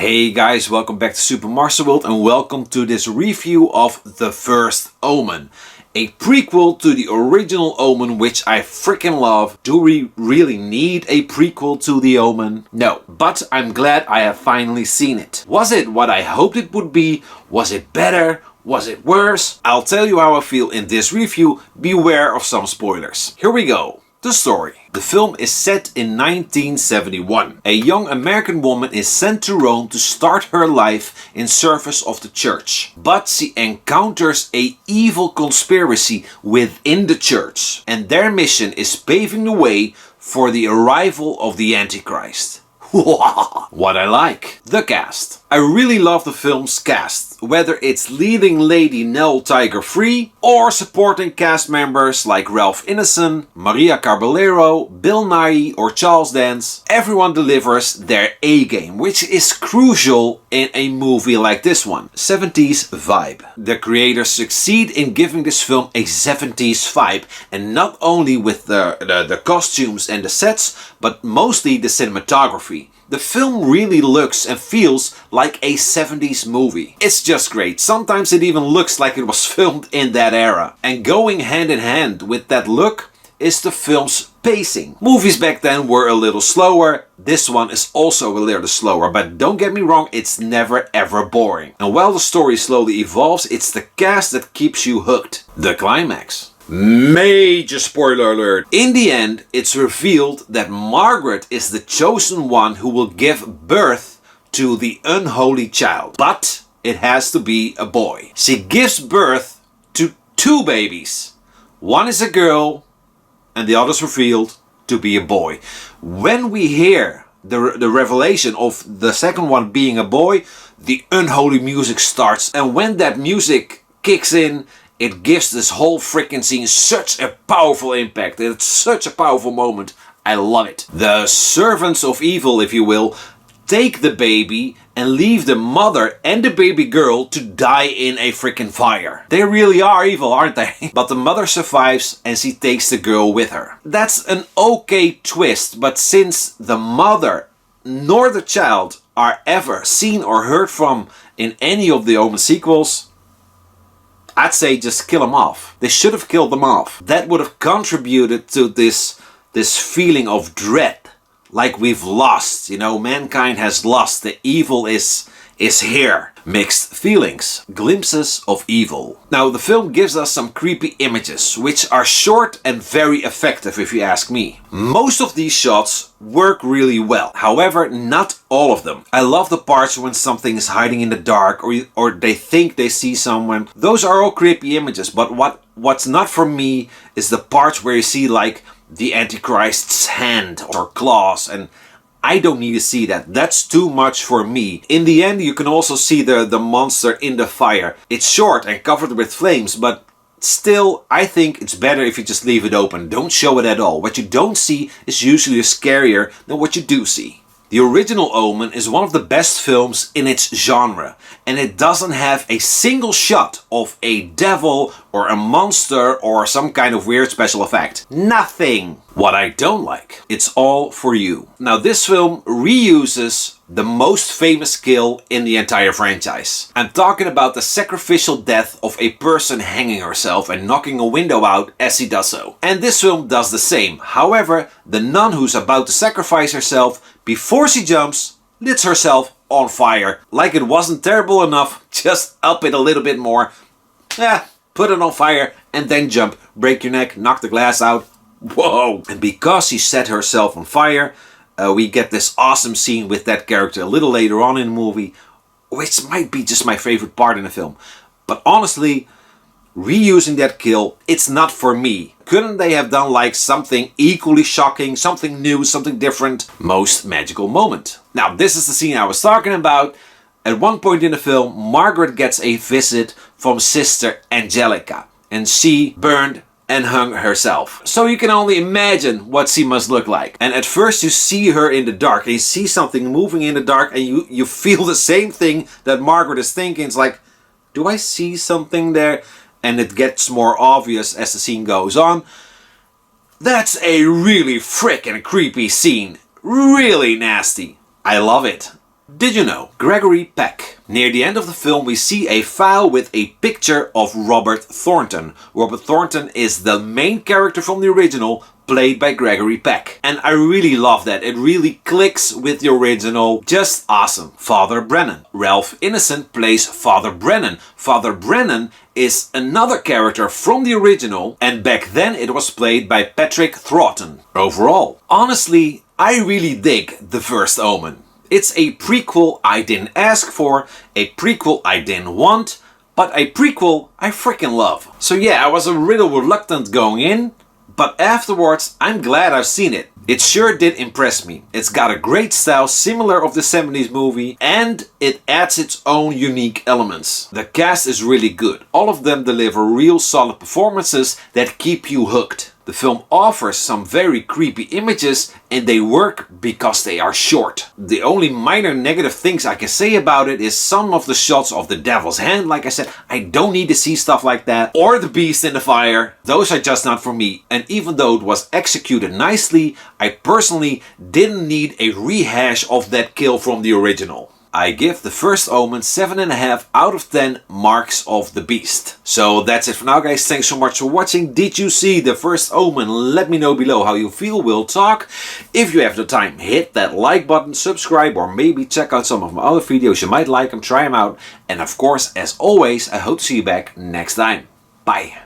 Hey guys, welcome back to SuperMarcelWorld and welcome to this review of the first Omen. A prequel to the original Omen, which I freaking love. Do we really need a prequel to the Omen? No, but I'm glad I have finally seen it. Was it what I hoped it would be? Was it better? Was it worse? I'll tell you how I feel in this review. Beware of some spoilers. Here we go. The story. The film is set in 1971. A young American woman is sent to Rome to start her life in service of the church. But she encounters an evil conspiracy within the church. And their mission is paving the way for the arrival of the Antichrist. What I like. The cast. I really love the film's cast, whether it's leading lady Nell Tiger-Free or supporting cast members like Ralph Ineson, Maria Caballero, Bill Nighy or Charles Dance. Everyone delivers their A-game, which is crucial in a movie like this one. 70s vibe. The creators succeed in giving this film a 70s vibe, and not only with the costumes and the sets, but mostly the cinematography. The film really looks and feels like a 70s movie. It's just great. Sometimes it even looks like it was filmed in that era. And going hand in hand with that look is the film's pacing. Movies back then were a little slower. This one is also a little slower, but don't get me wrong, it's never ever boring. And while the story slowly evolves, it's the cast that keeps you hooked. The climax. Major spoiler alert. In the end, it's revealed that Margaret is the chosen one who will give birth to the unholy child. But it has to be a boy. She gives birth to two babies. One is a girl and the other is revealed to be a boy. When we hear the revelation of the second one being a boy, the unholy music starts. And when that music kicks in, it gives this whole freaking scene such a powerful impact. It's such a powerful moment. I love it. The servants of evil, if you will, take the baby and leave the mother and the baby girl to die in a freaking fire. They really are evil, aren't they? But the mother survives and she takes the girl with her. That's an okay twist, but since the mother nor the child are ever seen or heard from in any of the Omen sequels, I'd say just kill them off. They should have killed them off. That would have contributed to this feeling of dread. Like we've lost, you know, mankind has lost. The evil is here. Mixed feelings. Glimpses of evil. Now the film gives us some creepy images, which are short and very effective if you ask me. Most of these shots work really well. However, not all of them. I love the parts when something is hiding in the dark or they think they see someone. Those are all creepy images, but what's not for me is the parts where you see like the Antichrist's hand or claws, and I don't need to see that. That's too much for me. In the end, you can also see the monster in the fire. It's short and covered with flames, but still, I think it's better if you just leave it open. Don't show it at all. What you don't see is usually scarier than what you do see. The original Omen is one of the best films in its genre, and it doesn't have a single shot of a devil or a monster or some kind of weird special effect. Nothing. What I don't like, it's all for you. Now this film reuses the most famous kill in the entire franchise. I'm talking about the sacrificial death of a person hanging herself and knocking a window out as he does so. And this film does the same. However, the nun who's about to sacrifice herself, before she jumps, lights herself on fire. Like it wasn't terrible enough, just up it a little bit more. Put it on fire and then jump. Break your neck, knock the glass out. Whoa! And because she set herself on fire, we get this awesome scene with that character a little later on in the movie, which might be just my favorite part in the film. But honestly, reusing that kill, it's not for me. Couldn't they have done like something equally shocking, something new, something different? Most magical moment. Now this is the scene I was talking about. At one point in the film, Margaret gets a visit from Sister Angelica, and she burned and hung herself. So you can only imagine what she must look like. And at first you see her in the dark, and you see something moving in the dark, and you feel the same thing that Margaret is thinking. It's like, do I see something there? And it gets more obvious as the scene goes on. That's a really freaking creepy scene. Really nasty. I love it. Did you know? Gregory Peck. Near the end of the film we see a file with a picture of Robert Thornton. Robert Thornton is the main character from the original, played by Gregory Peck. And I really love that. It really clicks with the original. Just awesome. Father Brennan. Ralph Ineson plays Father Brennan. Father Brennan is another character from the original, and back then it was played by Patrick Troughton. Overall, honestly, I really dig the first Omen. It's a prequel I didn't ask for, a prequel I didn't want, but a prequel I freaking love. So yeah, I was a little reluctant going in, but afterwards I'm glad I've seen it. It sure did impress me. It's got a great style similar of the 70s movie, and it adds its own unique elements. The cast is really good. All of them deliver real solid performances that keep you hooked. The film offers some very creepy images, and they work because they are short. The only minor negative things I can say about it is some of the shots of the devil's hand. Like I said, I don't need to see stuff like that. Or the beast in the fire. Those are just not for me. And even though it was executed nicely, I personally didn't need a rehash of that kill from the original. I give the first Omen 7.5 out of 10 marks of the beast. So that's it for now, guys. Thanks so much for watching. Did you see the first Omen? Let me know below how you feel. We'll talk. If you have the time, hit that like button, subscribe, or maybe check out some of my other videos. You might like them, try them out. And of course, as always, I hope to see you back next time. Bye.